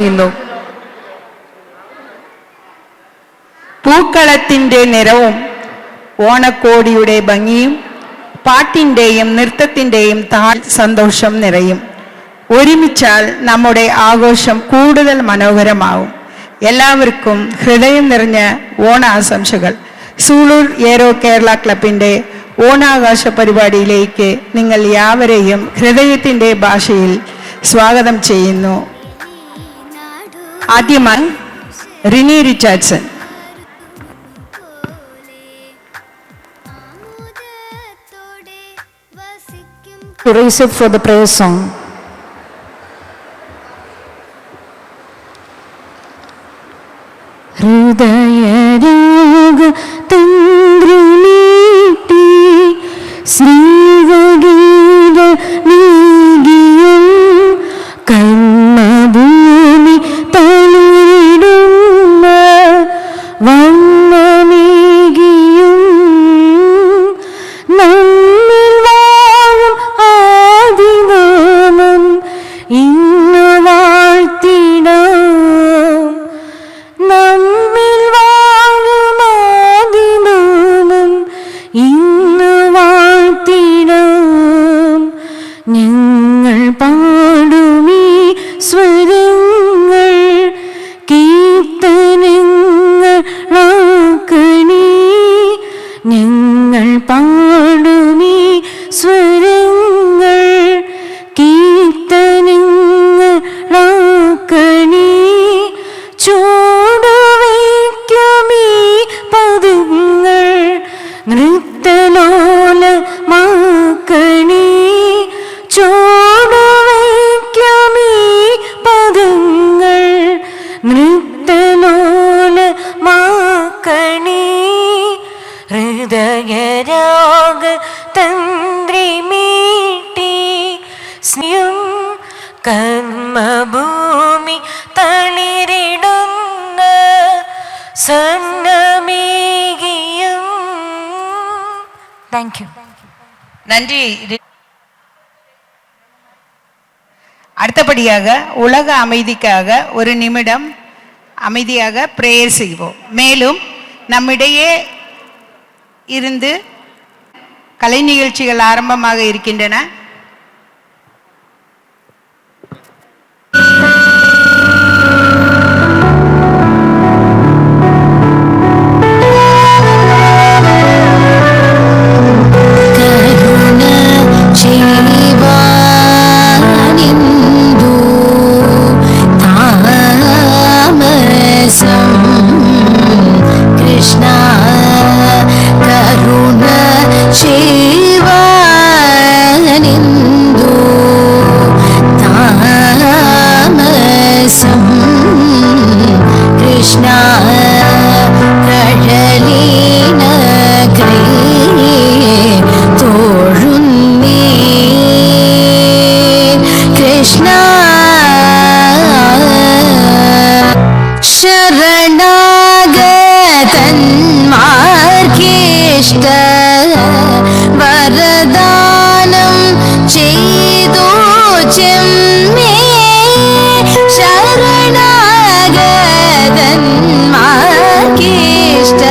നിന്നു. പൂക്കളത്തിൻ്റെ നിറവും ഓണക്കോടിയുടെ ഭംഗിയും പാട്ടിൻ്റെയും നൃത്തത്തിൻ്റെയും സന്തോഷം നിറയും. ഒരുമിച്ചാൽ നമ്മുടെ ആഘോഷം കൂടുതൽ മനോഹരമാവും. എല്ലാവർക്കും ഹൃദയം നിറഞ്ഞ ഓണാശംസകൾ. സൂളൂർ ഏറോ കേരള ക്ലബിൻ്റെ ഓണാഘോഷ പരിപാടിയിലേക്ക് നിങ്ങൾ യാവരെയും ഹൃദയത്തിൻ്റെ ഭാഷയിൽ സ്വാഗതം ചെയ്യുന്നു. ആദ്യമായി Rini Richardson. To raise it for the prayer song. ഹൃദയരാഗ തന്ത്രമീട്ടി ശ്രീവഗീത നീകിയും കർമ്മഭൂമി തളിരിടുന്ന വന്നമേകിയും നമ്മിൽ വാഴും ആദിനാമം ഇന്നു വാഴ്ത്തിടാം. നമ്മിൽ വാഴും ആദിനാമം ഇന്നു വാഴ്ത്തിടാം. ഞങ്ങൾ പാടുമീ സ്വരങ്ങൾ കീർത്തനങ്ങളാക്കണേ. ഞങ്ങൾ പാടുമീ സ്വരങ്ങൾ കീർത്തനങ്ങളാക്കണേ. ചൂടുവയ്ക്കുമീ പദങ്ങൾ നൃത്തലോലമാക്കണേ. ചൂടുവയ്ക്കുമീ പദങ്ങൾ നൃത്തലോലമാക്കണേ. ഹൃദയരാഗ തന്ത്രിമീട്ടി സ്നേഹം കർമ്മഭൂമി തളിരിടുന്ന സന്നമേകിയും. Thank you. நன்றி. அடுத்தபடியாக உலக அமைதிக்காக ஒரு நிமிடம் அமைதியாக பிரேயர் செய்வோம். மேலும் நம்மிடையே இருந்து கலை நிகழ்ச்சிகள் ஆரம்பமாக இருக்கின்றன. വരദാനം ചെയ്തു ചെമ്മേ ശരണാഗതന്മാർക്കിഷ്ട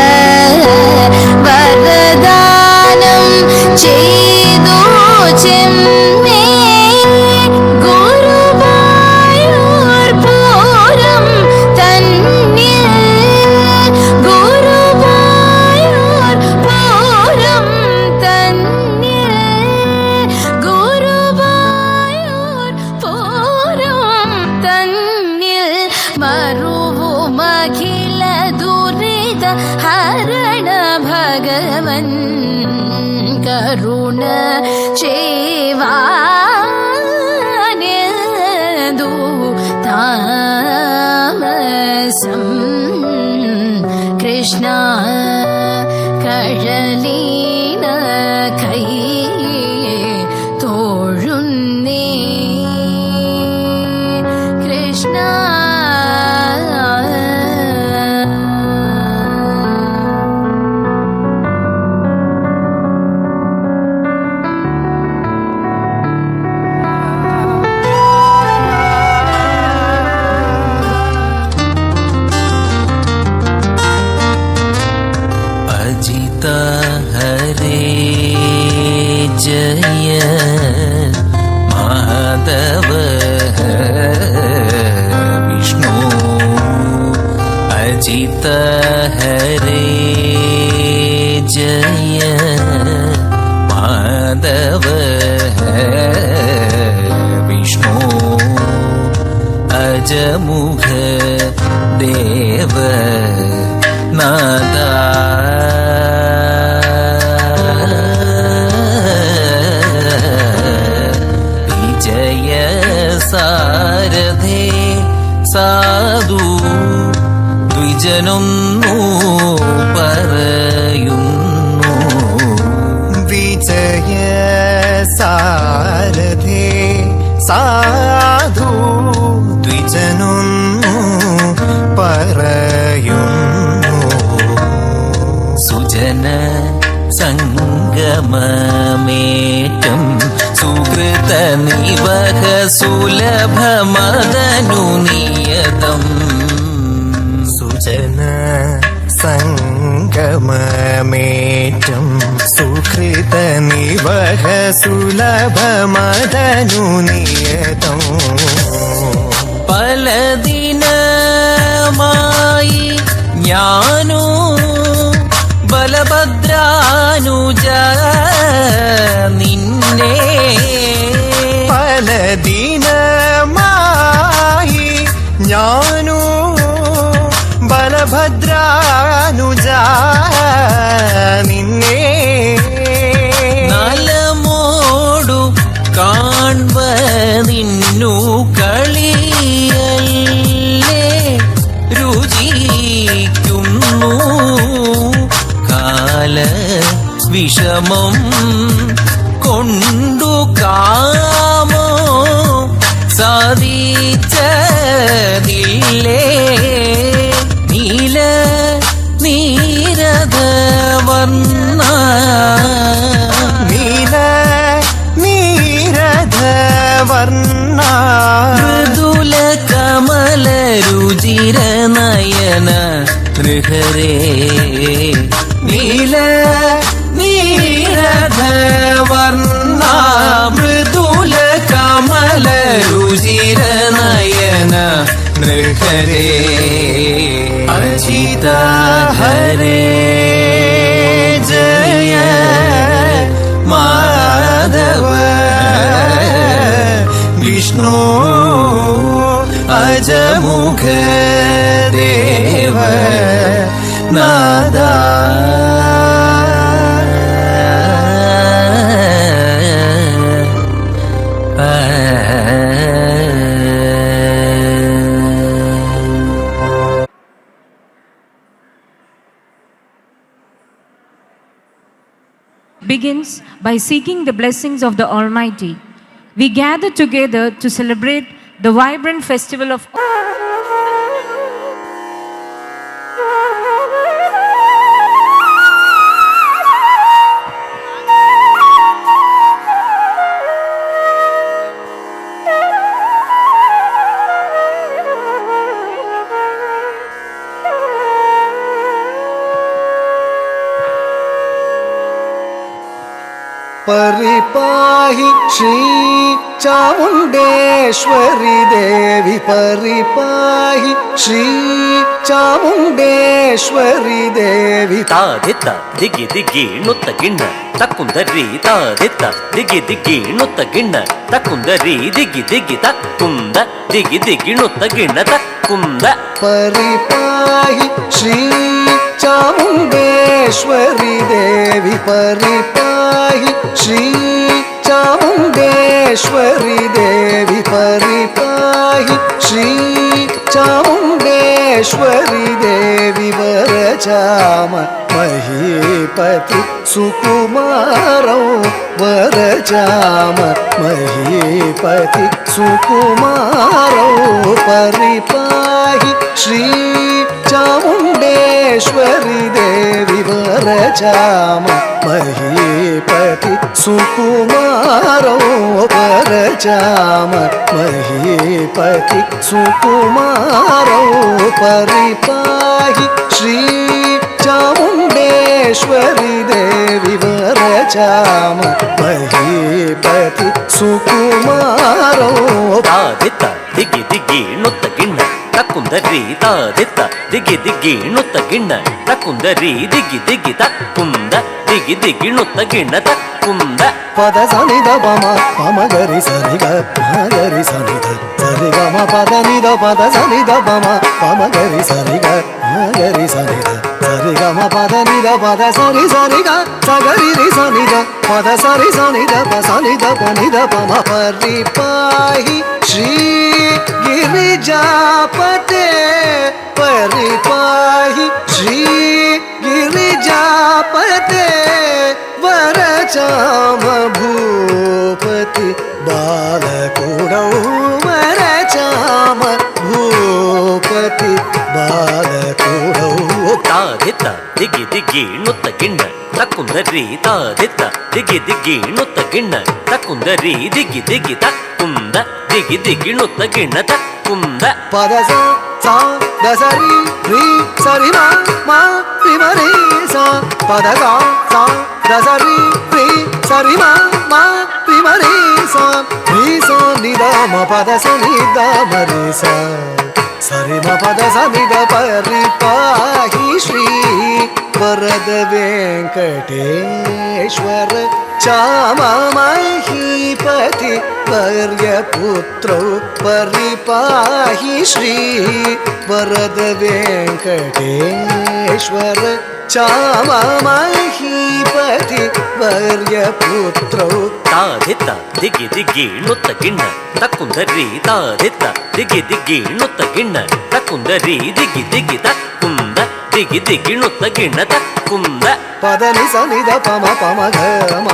വരദാനം ചെയ്തു ചെമ്മേ ഗുരുവായൂർ പൂരം തന്നിൽ ഗുരുവായൂർ പൂരം തന്നിൽ ഗുരുവായൂർ പൂരം തന്നിൽ മറുവുമഖില ദുരിത ഹരണ ഭഗവൻ കരുണ ചെയ്വാനേതു താമസം കൃഷ്ണ കഴലീന കൈ തോഴുന്നേ കൃഷ്ണ അജമുഖ ദേവ നാദ വിജയ സാരഥേ സാധു ദ്വിജനൊന്നു പറയുന്നു. വിജയ സാരഥേ സാധു ദ്വിജനൊന്നു പറയുന്നു. സുജന സംഗമമേറ്റം സുകൃത നിവഹ സുലഭമദനു നിയതം. സുജന സംഗമമേറ്റം സുകൃത നിവഹ സുലഭമദനു നിയതം. പലദിനമായി ഞാനോ ബലഭദ്രാനുജ നിന്നെ പലദിനമായി ഞാനു ബലഭദ്രാനുജ നിന്നെ നലമോടു കാൺവതിന്നു കളിയല്ലേ രുചിക്കുന്നു. കാല വിഷമം കൊണ്ടു കാമോ സാധിച്ചതില്ലേ. നീല നീരധവർണ്ണ നീല നീരധവർണ്ണ മൃദുല കമല രുചിര നയന നൃഹരേ. നീല നീരധവർണ്ണ മൃദുല കമല രുചിര നയന നൃഹരേ. അജിത ഹരേ ജയ മാധവ വിഷ്ണു അജമുഖ ദേവ നാദ. Begins by seeking the blessings of the Almighty. We gather together to celebrate the vibrant festival of परिपाहि Shri Chamundeshwari देवी परिपाहि श्री चामुण्डेश्वरी देवी ತಾದಿತ್ತ ದಿಗಿ ದಿಗಿ ನುತ್ತ ಗಿಣ್ಣ ತಕ್ಕುಂದರಿ ತಾದಿತ್ತ ದಿಗಿ ದಿಗಿ ನುತ್ತ ಗಿಣ್ಣ ತಕ್ಕುಂದರಿ ದಿಗಿ ದಿಗಿ ತಕ್ಕುಂದ ದಿಗಿ ದಿಗಿ ನುತ್ತ ಗಿಣ್ಣ ತಕ್ಕುಂದ. परिपाहि श्री चामुण्डेश्वरी देवी परिपाहि श्री चामुण्डेश्वरी देवी परिपाहि श्री चामुण्डेश्वरी देवी वरचाम महीपति सुकुमारौ वरचाम महीपति सुकुमारौ परिपाहि श्री चामुण्डेश्वरी देवी वरचाम महीपति सुकुमारौ वरचाम महीपति सुकुमारौ परिपाहि श्री चामुण्डेश्वरी देवी वरचाम महीपति सुकुमारौ. ತಾದಿತ್ತ ದಿಗಿ ದಿಗಿ ನುತ್ತ ಗಿಣ್ಣ ತಕ್ಕುಂದರಿ ತಾದಿತ್ತ ದಿಗಿ ದಿಗಿ ನುತ್ತ ಗಿಣ್ಣ ತಕ್ಕುಂದರಿ ದಿಗಿ ದಿಗಿ ತಕ್ಕುಂದ ದಿಗಿ ದಿಗಿ ನುತ್ತ ಗಿಣ್ಣ ತಕ್ಕುಂದ. ಪದ ಸನಿದ ಪಮ ಪಮ ಗರಿ ಸರಿ ಗ ಗರಿ ಸನಿ ಧ ಸರಿ ಗ గమ పద నిద పద సని ద పమ పమ గరి సరి గ గరి సని ద సరి గమ పద నిద పద సరి సరి గ సగరి రి సని ద పద సరి సని ద ప సని ద ప ని ద పమ పరి పాహి శ్రీ గిరిజాపతే పరి పాహి శ్రీ गिरिजापते वरचाम भूपति बालकुडौ वरचाम भूपति बालकुडौ ತಾದಿತ್ತ ದಿಗಿ ದಿಗಿ ನುತ್ತ ಗಿಣ್ಣ ತಕ್ಕುಂದರಿ ತಾದಿತ್ತ ದಿಗಿ ದಿಗಿ ನುತ್ತ ಗಿಣ್ಣ ತಕ್ಕುಂದರಿ ದಿಗಿ ದಿಗಿ ತಕ್ಕುಂದ ದಿಗಿ ದಿಗಿ ನುತ್ತ ಗಿಣ್ಣ ತಕ್ಕುಂದ ಪದ ಸ ದಸರಿ ರೀ ಸರಿ ಮಾ ರಿ ಮರಿ ಸ ಪದ ಸ ದಸರಿ ರೀ ಸರಿ ಮಾ ರಿ ಮರಿ ಸ ರೀ ಸ ನಿದ ಮ ಪದ ಸ ನಿದ ಮರಿ ಸ ಸರಿ ಮ ಪದ ಸ ನಿದ ಪರಿ ಪಾಹಿ ಶ್ರೀ ವರದ ವೆಂಕಟೇಶ್ವರ ಚಾಮ ಮಹೀಪತಿ ವರ್ಯ ಪುತ್ರೌ ಪರಿಪಾಹಿ ಶ್ರೀ ವರದ ವೆಂಕಟೇಶ್ವರ ಚಾಮ ಮಹೀಪತಿ ವರ್ಯ ಪುತ್ರೌ ತಾದಿತ್ತ ದಿಗಿ ದಿಗಿ ನುತ್ತ ಗಿಣ್ಣ ತಕ್ಕುಂದರಿ ತಾದಿತ್ತ ದಿಗಿ ದಿಗಿ ನುತ್ತ ಗಿಣ್ಣ ತಕ್ಕುಂದರಿ ದಿಗಿ ದಿಗಿ ತಕ್ಕುಂದ ದಿಗಿ ದಿಗಿ ನುತ್ತ ಗಿಣ್ಣ ತಕ್ಕುಂದ ಪದ ನಿ ಸ ನಿ ದ ಪಮ ಪಮ ಘ ಮ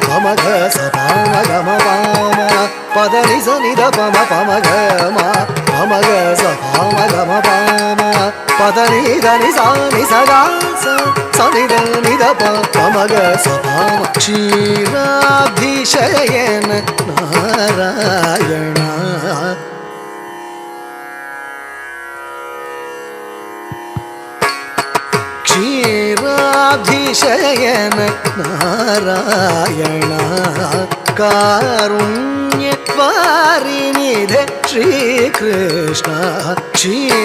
ಪಮ ಘ ಸ ಪಮ ಘ ಮ ಪಮ ಪದ ನಿ ಸ ನಿ ದ ಪಮ ಪಮ ಘ ಮ ಪಮ ಘ ಸ ಪಮ ಘ ಮ ಪಮ ಪದ ನಿ ದ ನಿ ಸ ನಿ ಸ ಗ ಸ ಸ ನಿ ದ ನಿ ದ ಪ ಪಮ ಘ ಸ ಪಮ ಕ್ಷೀರಾಭಿಷಯನ ನಾರಾಯಣ ಕ್ಷೀರಾಭಿಷಯನ ನಾರಾಯಣ ಕಾರುಣ್ಯವಾರಿಣಿಧೆ ಶ್ರೀಕೃಷ್ಣ ಕ್ಷೀರಾಭಿಷಯನ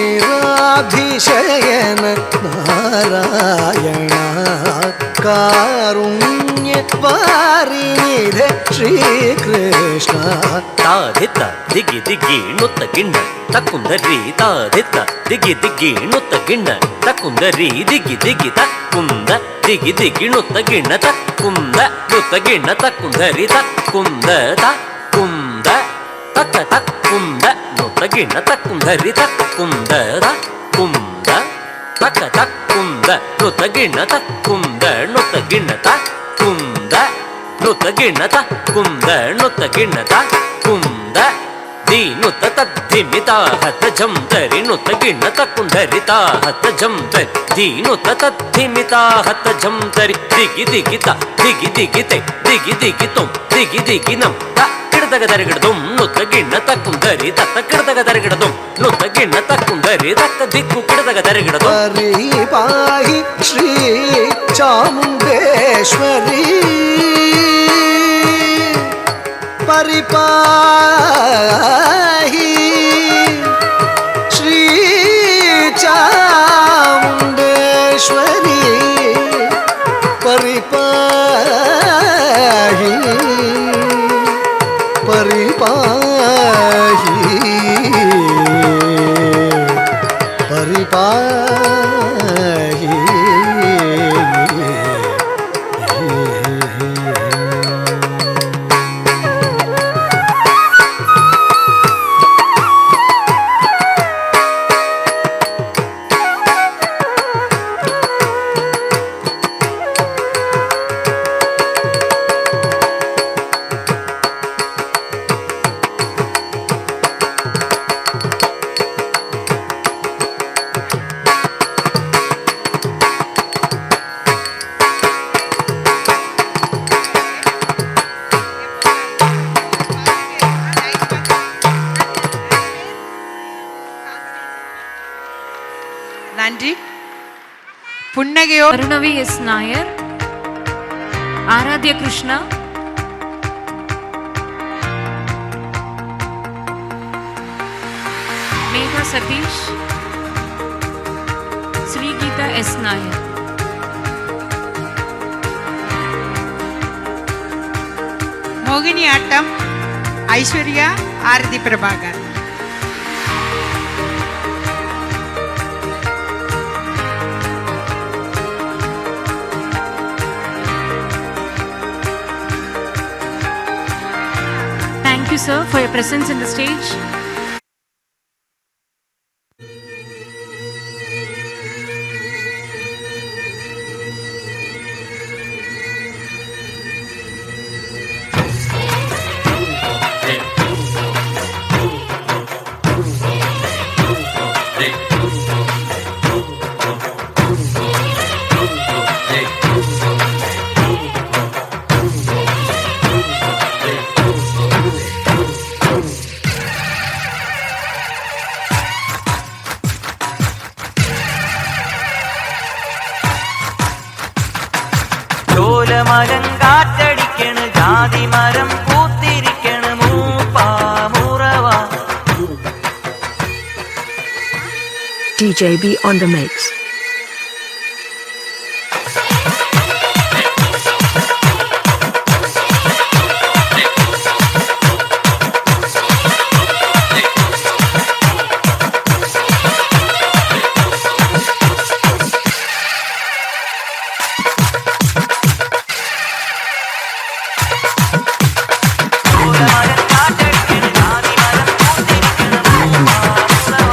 ನಾರಾಯಣ ಕಾರುಣ್ಯವಾರಿಣಿಧೆ ಶ್ರೀಕೃಷ್ಣ ತಾದಿತ್ತ ದಿಗಿ ದಿಗಿ ನುತ್ತ ಗಿಣ್ಣ ತಕ್ಕುಂದರಿ ತಾದಿತ್ತ ದಿಗಿ ದಿಗಿ ನುತ್ತ ಗಿಣ್ಣ ತಕ್ಕುಂದರಿ ದಿಗಿ ದಿಗಿ ತಕ್ಕುಂದ ದಿಗಿ ದಿಗಿ ನುತ್ತ ಗಿಣ್ಣ ತಕ್ಕುಂದ ನುತ್ತ ಗಿಣ್ಣ ತಕ್ಕುಂದರಿ ತಕ್ಕುಂದ ತಕ್ಕುಂದ ತಕ್ಕ ತಕ್ಕುಂದ ನುತ್ತ ಗಿಣ್ಣ ತಕ್ಕುಂದರಿ ತಕ್ಕುಂದ ತಕ್ಕುಂದ ತಕ್ಕ ತಕ್ಕುಂದ ನುತ್ತ ಗಿಣ್ಣ ತಕ್ಕುಂದ ನುತ್ತ ಗಿಣ್ಣ ತಕ್ಕುಂದ ನುತ್ತ ಗಿಣ್ಣ ತಕ್ಕುಂದ ನುತ್ತ ಗಿಣ್ಣ ತಕ್ಕುಂದ ದಿ ನುತ್ತ ತದ್ದಿಮಿತ ಹತ ಜಂ ತರಿ ನುತ್ತ ಗಿಣ್ಣ ತಕ್ಕುಂದರಿ ತಾ ಹತ ಜಂ ತರಿ ದಿ ನುತ್ತ ತದ್ದಿಮಿತ ಹತ ಜಂ ತರಿ ದಿಗಿ ದಿಗಿ ತ ದಿಗಿ ದಿಗಿ ತೆ ದಿಗಿ ದಿಗಿ ತೊಂ ದಿಗಿ ದಿಗಿ ನಂ ತ ಕಿಡದಗ ದರಿಗಿಡದುಂ ನುತ್ತ ಗಿಣ್ಣ ತಕ್ಕುಂದರಿ ತತ್ತ ಕಿಡದಗ ದರಿಗಿಡದುಂ ನುತ್ತ ಗಿಣ್ಣ ತಕ್ಕುಂದರಿ ತಕ್ಕ ದಿಕ್ಕು ಕಿಡದಗ ದರಿಗಿಡದುಂ ಪರಿ ಪಾಹಿ ಶ್ರೀ ಚಾಮುಂಡೇಶ್ವರಿ ಪರಿಪಾಹಿ ಶ್ರೀ ಚಾಮುಂಡೇಶ್ವರಿ ಪರಿಪಾಹಿ ಪರಿಪಾಹಿ ಪರಿಪಾಹಿ நன்றி. புன்னகையோ Arunavi S. Nair, Aradhya Krishna, Megha Satish, Sri Geeta S. Nair. மோகினி ஆட்டம் Aishwarya Aarathi Prabhakar. Thank you, sir, for your presence in the stage. ചോലമരം കാറ്റടിക്കണ് ജാതി മരം പൂത്തിരിക്കണ് മൂപ്പാമുറവ. DJ B on the mix. ചോലമരം കാറ്റടിക്കണ് ജാതി മരം പൂത്തിരിക്കണ് മൂപ്പാമുറവ.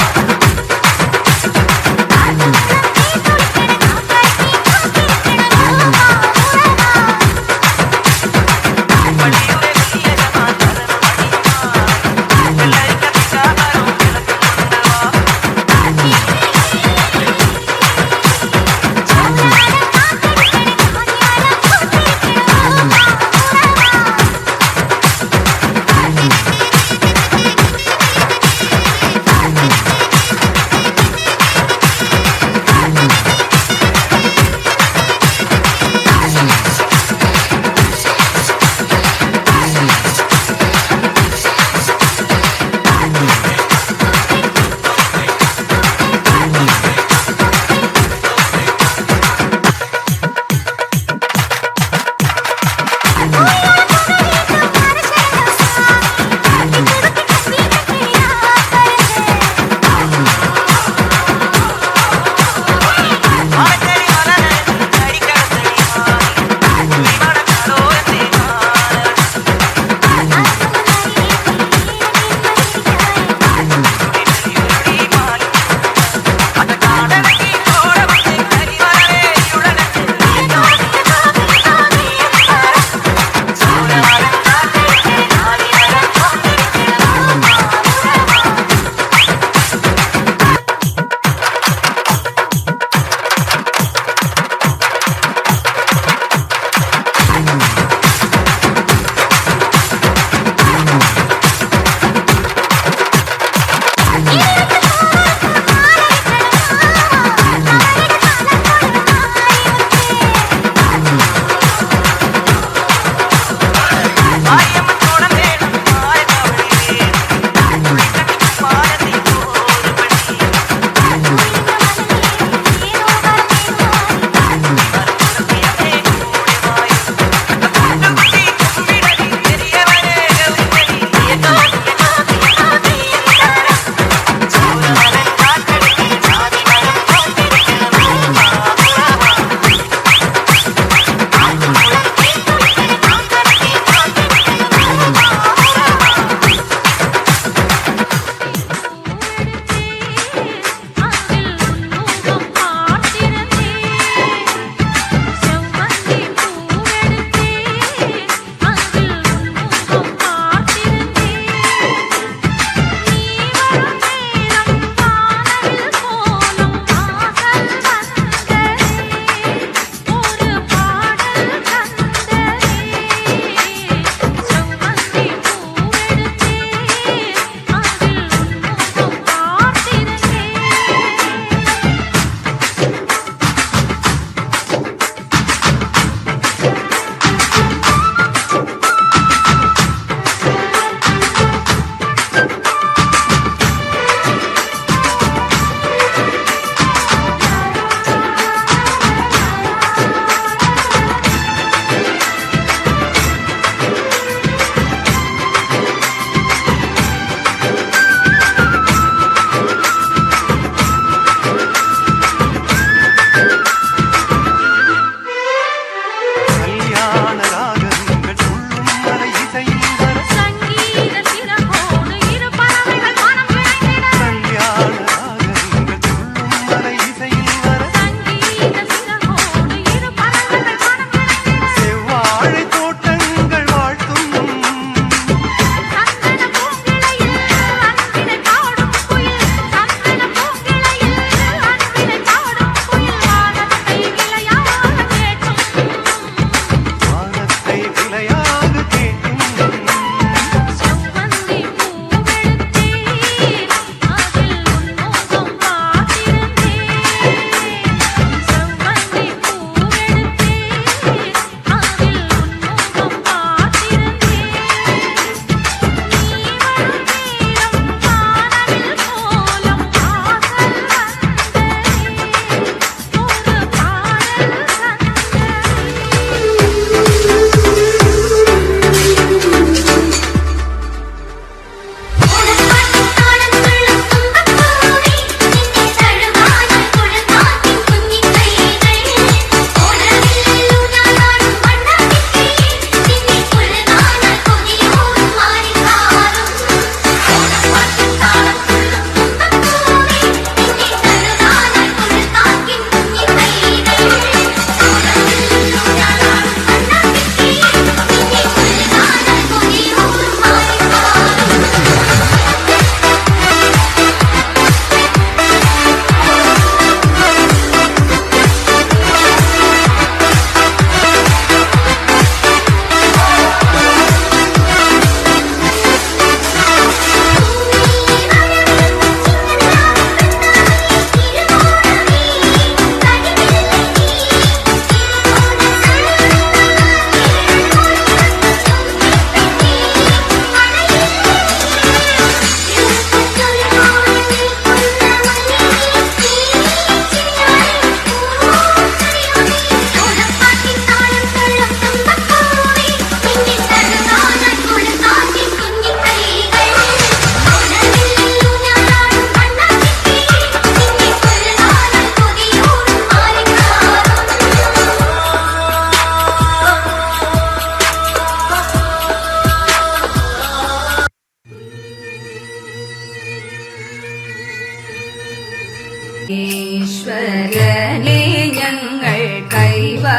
ഈശ്വരനെ ഞങ്ങൾ കൈവണങ്ങിടുന്നേ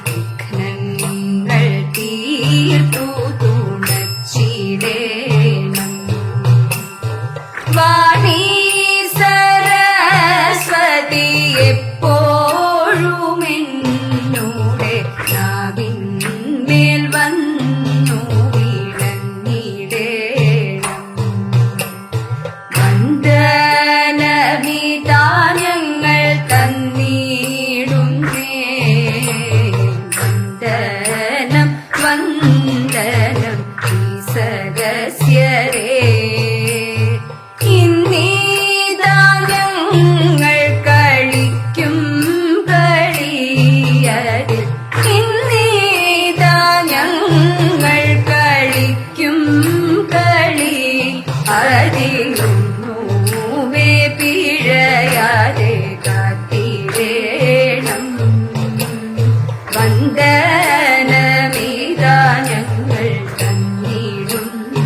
വിഘ്നങ്ങൾ തീർത്തു തുണച്ചിടേണം. വാണി സരസ്വതി എപ്പോഴും എന്നോടെ നാവിന്മേൽ വന്നു വിളങ്ങിടേണം. വന്ദനമിതാ ഞങ്ങൾ തന്നിടുന്നേ. വന്ദനം വന്ദനം ഈ സദസ്യരേ. ഇന്നീതാ ഞങ്ങൾ കളിക്കും കളിയതിൽ. ഇന്നീതാ ഞങ്ങൾ കളിക്കും കളി അതിലൊന്നുമേ പിഴയാതെ കാത്തിടേണം. വന്ദനമിതാ ഞങ്ങൾ തന്നിടുന്നു.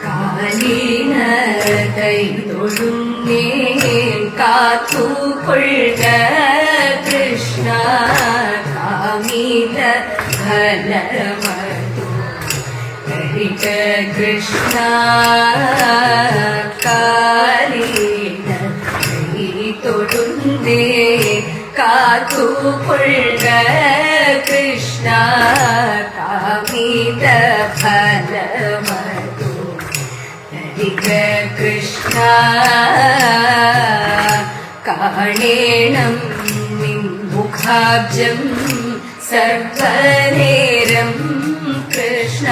കാലിന കൈ തൊഴുന്നേ കാത്തുകൊള്ളുക കൃഷ്ണ. കാമില ഫലമതു കരിക കൃഷ്ണ. കാലിന കൈ തൊഴുന്നേ കാത്തുകൊള്ളുക കൃഷ്ണ. കാമില ഫലമതു കരിക കൃഷ്ണ. കാണേണം നിൻമുഖാബ്ജം സർവനേരം കൃഷ്ണ.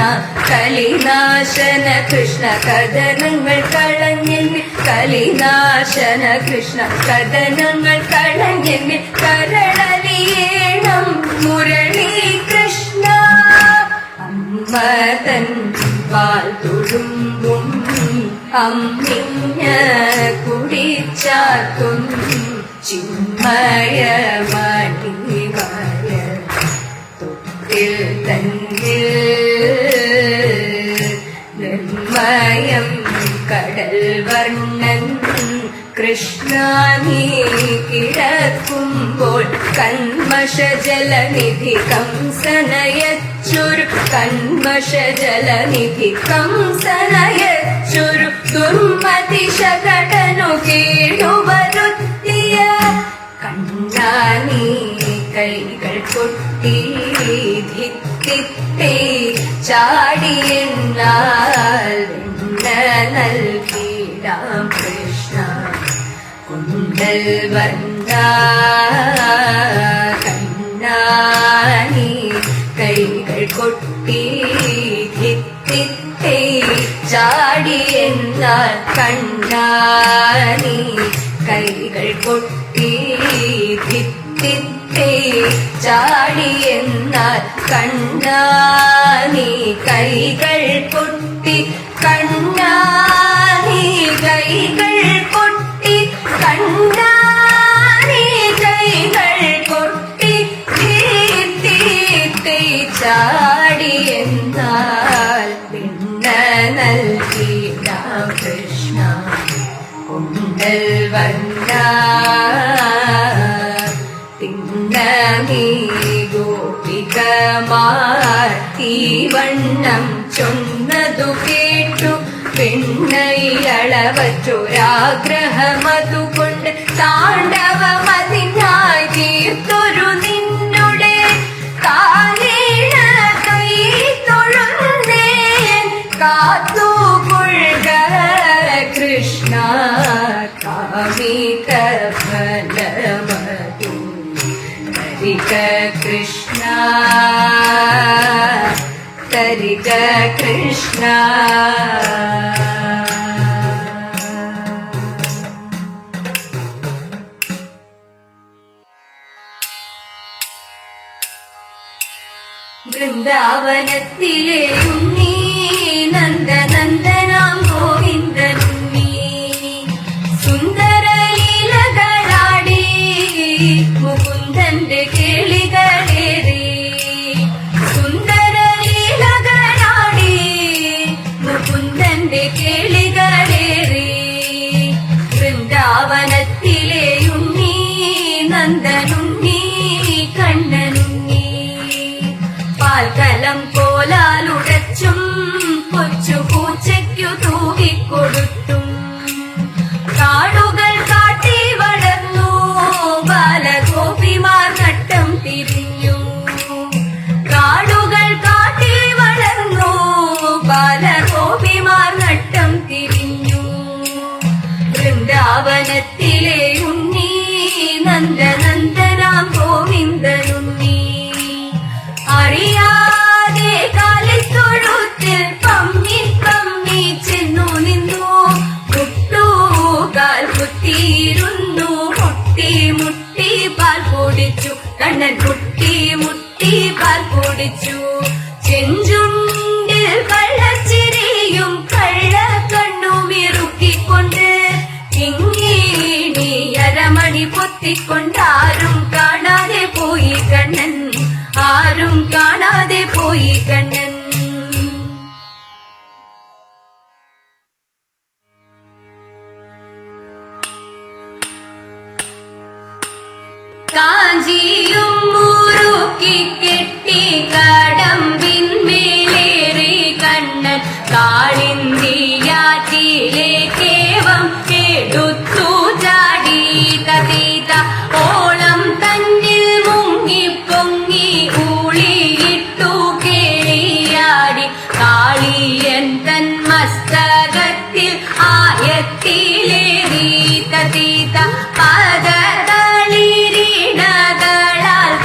കലിനാശന കൃഷ്ണ കഥനങ്ങൾ കളഞ്ഞെന്നെ. കലിനാശന കൃഷ്ണ കഥനങ്ങൾ കളഞ്ഞെന്നെ. കരളലിയേണം മുരളി കൃഷ്ണ. അമ്മ തൻ പാൽ തുളുമ്പും അമ്മിഞ്ഞ കുടിച്ചാത്തും ചിന്മയ മണിമയ തൊട്ടിൽ തന്നിൽ നിർമ്മയം കടൽ വർണ്ണൻ കൃഷ്ണ. നീ കിടക്കുമ്പോൾ കന്മഷജലനിധി കംസനയച്ചൊരു കന്മഷജലനിധി കംസനയച്ചൊരു ദുർമതി ശകടനു കേടുവരുത്തിയ കണ്ണാ. നീ കൈകൾ കൊട്ടി ധിത്തിത്തെ ചാടിയെന്നാൽ വെണ്ണ നൽകിടാം കൃഷ്ണ. കുണ്ടൽ വന്ന കണ്ണാനി കൈകൾ കൊട്ടി ധിത്തിത്തെ ചാടിയെന്നാൽ കണ്ണാനി കൈകൾ കൊട്ടി ധിത്തിത്തെ ചാടിയെന്നാൽ കണ്ണാനി കൈകൾ കൊട്ടി. കണ്ണാനി കൈകൾ കൊട്ടി. കണ്ണാനി കൈകൾ കൊട്ടി. ധിത്തിത്തെ ചാടിയെന്നാൽ പിന്ന നൽകിടാം കൃഷ്ണ. കുണ്ടൽ വന്ന തിന്നീ ഗോപികമാർ ഈ വണ്ണം ചൊന്നതു കേട്ടു. പെണ്ണയിളവറ്റൊരാഗ്രഹമതുകൊണ്ട് താണ്ഡവമതിനായി തീർത്തൊരു നിന്നുടെ കാലേണ കൈ തൊഴുന്നേൻ. കാത്തുകൊള്ളുക കൃഷ്ണ. കാമിക ഫലമതു തരിക കൃഷ്ണ. തരിക കൃഷ്ണ. വൃന്ദാവനത്തിലെ ഉണ്ണി നന്ദനന്ദനാം ഗോവിന്ദനുണ്ണി സുന്ദര ലീലകളാടി മുകുന്ദ കൊടുത്തും കാടുകൾ കാട്ടി വളർന്നു ബാലഗോപിമാർ നട്ടം തിരിഞ്ഞു. കാടുകൾ കാട്ടി വളർന്നു ബാലഗോപിമാർ നട്ടം തിരിഞ്ഞു. വൃന്ദാവനത്തിലെ ഉണ്ണി നന്ദനന്ദനാം ഗോവിന്ദനുണ്ണി അറിയാതെ കാലിത്തൊഴുത്തിൽ പമ്മി പമ്മി ചെന്നു നിന്നു. മുട്ടുകാൽ കുത്തിയിരുന്നു മുട്ടി മുട്ടി പാൽ കുടിച്ചു. കണ്ണൻ മുട്ടി മുട്ടി പാൽ കുടിച്ചു. ചെഞ്ചുണ്ടിൽ കള്ളച്ചിരിയും കള്ള കണ്ണുമിറുക്കിക്കൊണ്ട് കിങ്ങിണി അരമണി പൊത്തിക്കൊണ്ടാരും കാണാതെ പോയി കണ്ണൻ. ആരും കാണാതെ പോയി കണ്ണൻ. കാഞ്ചിയും മുറുക്കി കെട്ടി കടമ്പിന്മേലേറി കണ്ണൻ കാളിന്തിയാറ്റിലേക്കേവം എടുത്തു ചാടി. തതീത ഓളം തന്നിൽ മുങ്ങി പൊങ്ങി ഊളിയിട്ടു കേളിയാടി. കാളിയൻ തൻ മസ്തകത്തിൽ ആയത്തിലേറി. തതീത പദതളിരിണകളാൽ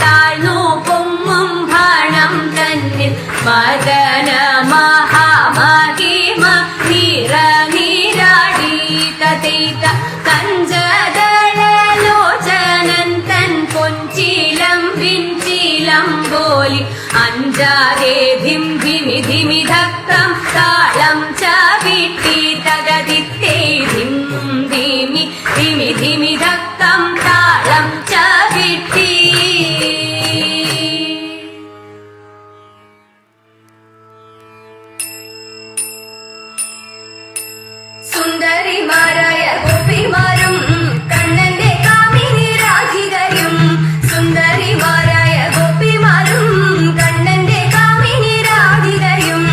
താഴ്ന്നു പൊങ്ങും ഭാണം തന്നിൽ മദന മഹാമഹിമ നിറനീരാടി. തതീത കഞ്ചദളലോചനൻ തൻ പൊൻചിലമ്പിൻ ചിലമ്പോലി അഞ്ചാതെ ധിം ധിമി ധിമി ധക്കം താളം ചവിട്ടി. തകതിത്തേ ധിം ധിമി ധിമി ധിമി ധക്കം താളം ചവിട്ടി. സുന്ദരിമാരായ ഗോപിമാരും കണ്ണന്റെ കാമിനി രാധികയും. സുന്ദരിമാരായ ഗോപിമാരും കണ്ണന്റെ കാമിനി രാധികയും.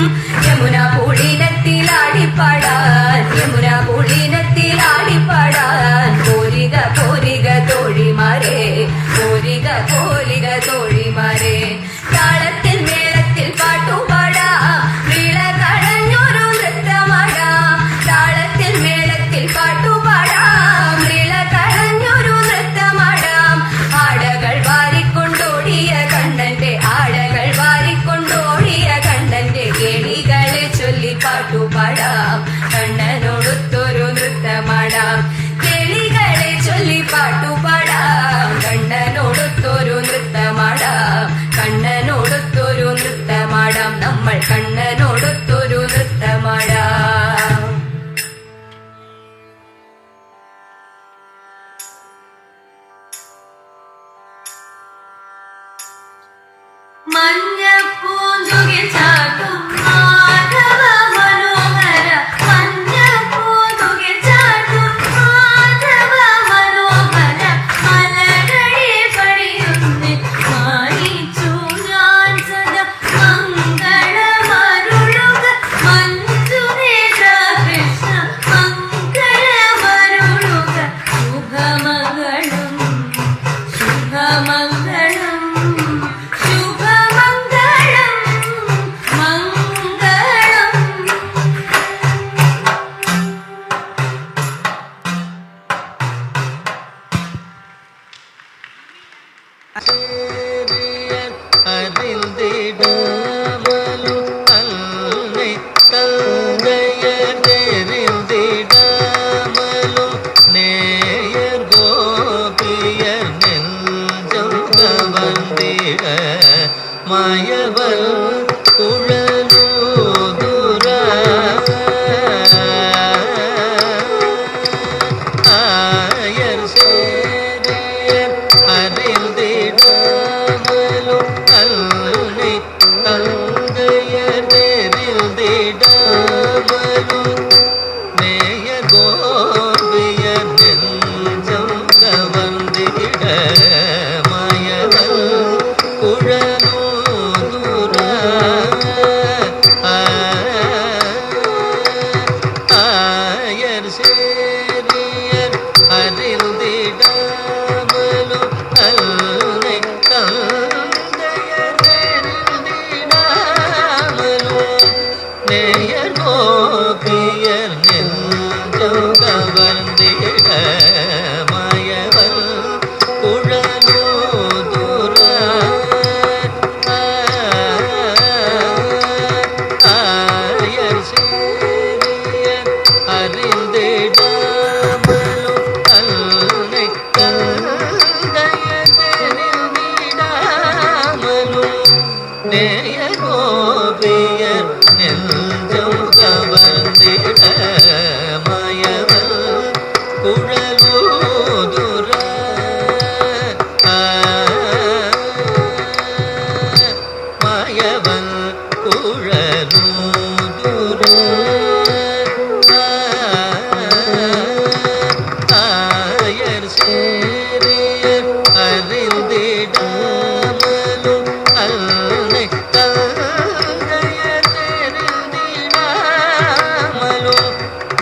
യമുന പൂളിനത്തിലാടിപ്പാടാൻ യമുന പൂളിനത്തിലാടിപ്പാടാൻ പോരിക പോരിക തോഴിമാരെ പോരിക പോരിക തോഴിമാരെ. താളത്തിൽ മേളത്തിൽ പാട്ടുപാടാം വീള കളഞ്ഞൊരു നൃത്തമാടാം. താളത്തിൽ മേളത്തിൽ പാട്ടുപാടാം വീള കളഞ്ഞൊരു നൃത്തമാടാം. ആടകൾ വാരിക്കൊണ്ടോടിയ കണ്ണന്റെ ആടകൾ വാരിക്കൊണ്ടോടിയ കണ്ണന്റെ കേളികളെ ചൊല്ലി പാട്ടുപാടാം. കണ്ണനോടൊത്തൊരു നൃത്തമാടാം. കേളികളെ ചൊല്ലി പാട്ടുപാടാം. കണ്ണനോടൊത്തൊരു നൃത്തമാടാം. കണ്ണനോടൊത്തൊരു നൃത്തമാടാം. നമ്മൾ കണ്ണനോടൊത്തൊരു നൃത്തമാടാം. മഞ്ഞപ്പൂന്തുകിൽ ചാട്ടും മാധവ മനോഹര. മഞ്ഞപ്പൂന്തുകിൽ ചാട്ടും മാധവ മനോഹര. മലകളിൽ പണിയുന്നേ മാനിച്ചു ഞാൻ സദാ. മംഗളമരുളുക മഞ്ജുനേത്ര കൃഷ്ണ. മംഗളമരുളുക ശുഭമംഗളം ശുഭമംഗളം ശുഭമംഗളം മംഗളം. அறிந்திடாமலு அன்னை தங்கையர் தெரிந்திடாமலு நேயர் கோபியர் நெஞ்சம் கவர்ந்திட மாயவல் குழலூதுரா ஆயர் சேரியர் அறிந்திடாமலு அன்னை தங்கையர் தெரிந்திடாமலு நேயர் கோபியர் நெஞ்சம் கவர்ந்திட மாயவல் குழலூதுரா ஆ நெஞ்சம் கவர்ந்திட மாயவன் குழலூதுர மாயவன் குழலூதுர ஆயர் சேரியர் அறிந்திடாமலும் அன்னை தந்தையர் தெரிந்திடாமலும்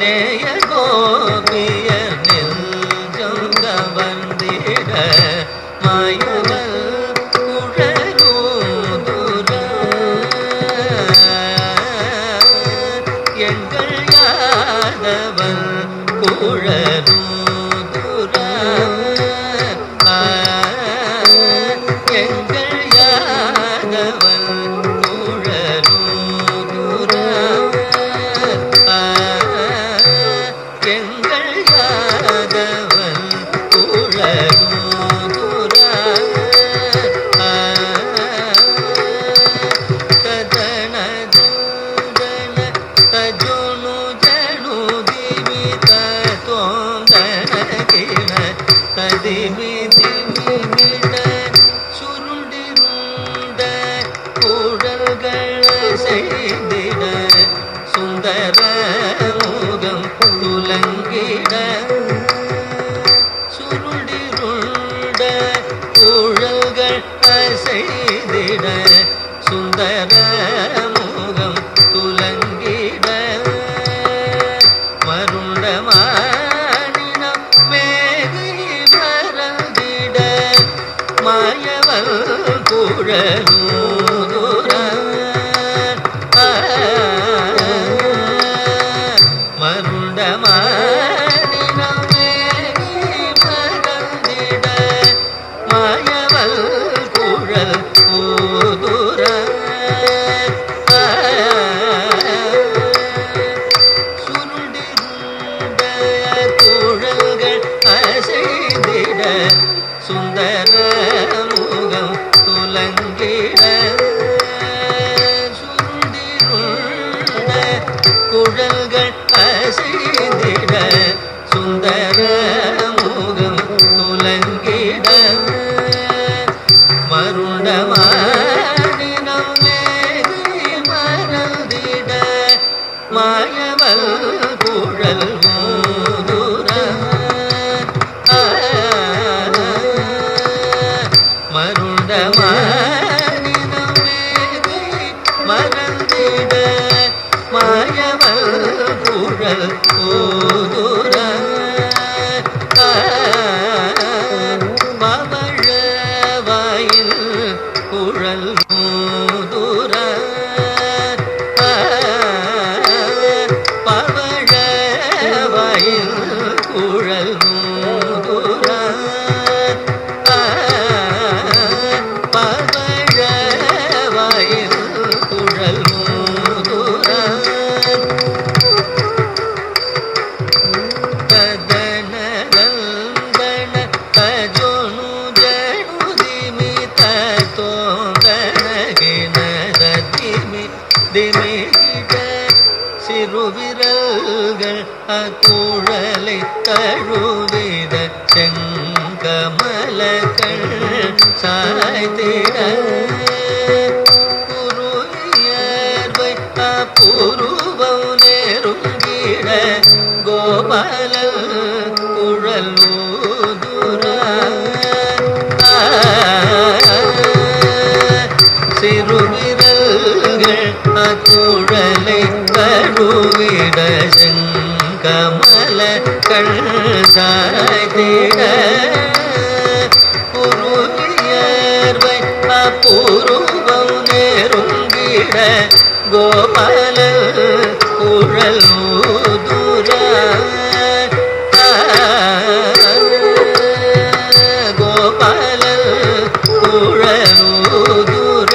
நேய கோபியர் நெஞ்சம் கவர்ந்திட மாயவன் குழலூதுர எங்கள் யாதவன் குழலூதுர எங்கள் யாதவன் குழலூதுர எங்கள் யாதவன் குழலூதுர ததன தந்தன தஜுனு ஜனு திவி தோந்தன கிண ததிவி திவிட சுருண்டிருண்ட குழல்கள் செய்திட சுந்தர முகம் துலங்கிட சுருண்டிருண்ட குழல்கள் செய்திட சுந்தர முகம் துலங்கிட மருண்ட மானினம் மேகி மறந்திட மாயவன் குழலூதுர மருண்ட மானினம் மேகி மறந்திட மாயவன் குழல் ஊதுர சுருண்டிருண்ட குழல்கள் அசைந்திட சுந்தர முகம் துலங்கிட சுருண்டிருண்ட குழல்கள் அசைந்திட சுந்தர முகம் துலங்கிட மருண்ட மானினம் மேகி மறந்திட மாயவன் குழல் ஊதுர மருண்ட மானினம் மேகி மறந்திட மாயவன் குழல் ஊதுர பவழவாயில் குழல் ஊதுர பவழவாயில் குழல் ஊதுர பவழவாயில் குழல் ஊதுர ததன தந்தன தஜுனு ஜனு திமி தோந்தன கிண ததிமி திமிகிட சிறுவிரல்கள் அக்குழலை தழுவிட செங்கமலகள் சாய்த்திட குருவியர்வை அப்புருவம் நெருங்கிட கோபால குழலூதுர சிறுவிரல்கள் அக்குழலை தழுவிட செங்கமலகள் சாய்த்திட குருவியர்வை அப்புருவம் நெருங்கிட கோபால குழலூதுர கோபால குழலூதுர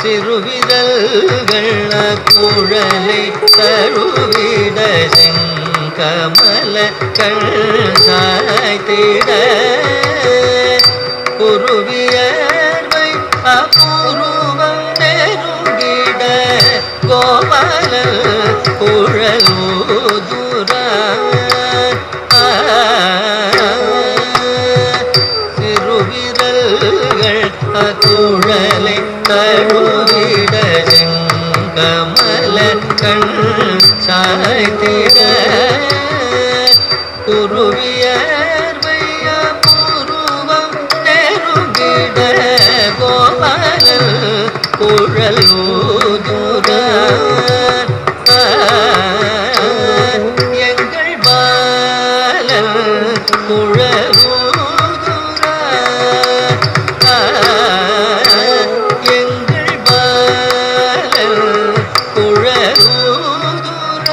சிறுவிரல்கள் குழலை தழுவிட செங்கமலகள் சாய்த்திட குருவியர்வை குழலூதுர சிறுவிரல்கள் குழலை தழுவிட செங்கமல கண் சாய்த்திட குருவியர்வைய புருவம் நெருங்கிட கோபாலன் குழலூதுர எங்கள் பாலன் குழலூதுர எங்கள் பாலன் குழலூதுர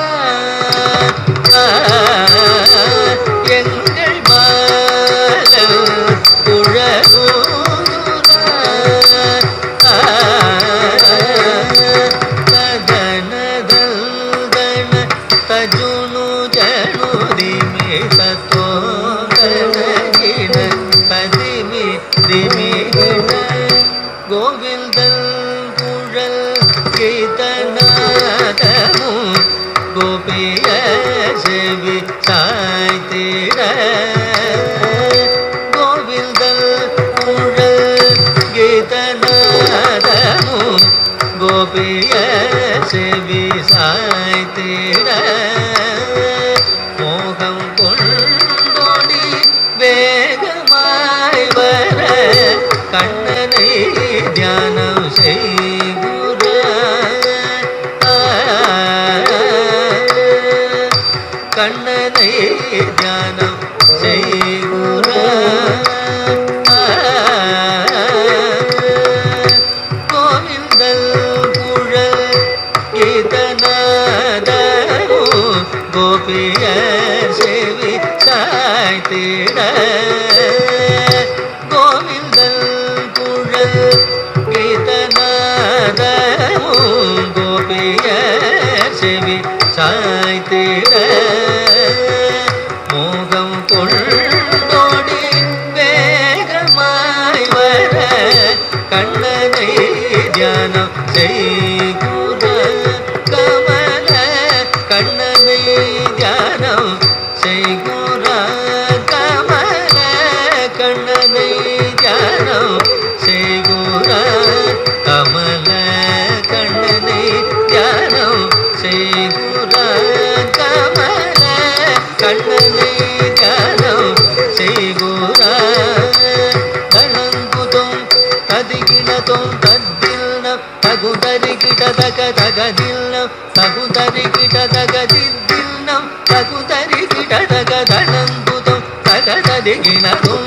எங்கள் பாலன் குழலூதுர ததனதல்தன தஜுனு ஜனுதிமி சத்தோதனகின பதிமி திமிகின கோவிந்தன் குழல் கீதநாதமு கோபிய செவி சாய்த்திட கோவிந்தன் குழல் கீதநாதமு கோபிய செவி சாய்த்திட மோகம் கொண்டோடி வேகமாய் வர கண்ணனை தியானம் செய்குற கண்ணனை தியானம் செய்குற கோவிந்தல் குழல் கீதநாதமு கோபிய செவி சாய்த்திட கோவிந்தல் குழல் கீதநாதமு கோபிய செவி சாய்த்திட மோகம் கொண்டோடி வேகமாய் வர கண்ணனை தியானம் செய்குற கமல கண்ணனை தியானம் செய்குற கமல கண்ணனை தியானம் செய்குற கமல கண்ணனை தியானம் செய்குற கமல கண்ணனை தியானம் செய்குற தனங்குதும் ததிகிணதும் தத்தில்னம் தகுதரிகிட தக தகதில்னம் தகுதரிகிட தகதில்னம் தகுதரிகிட தக தனங்குதும் தகதரிகிணதும்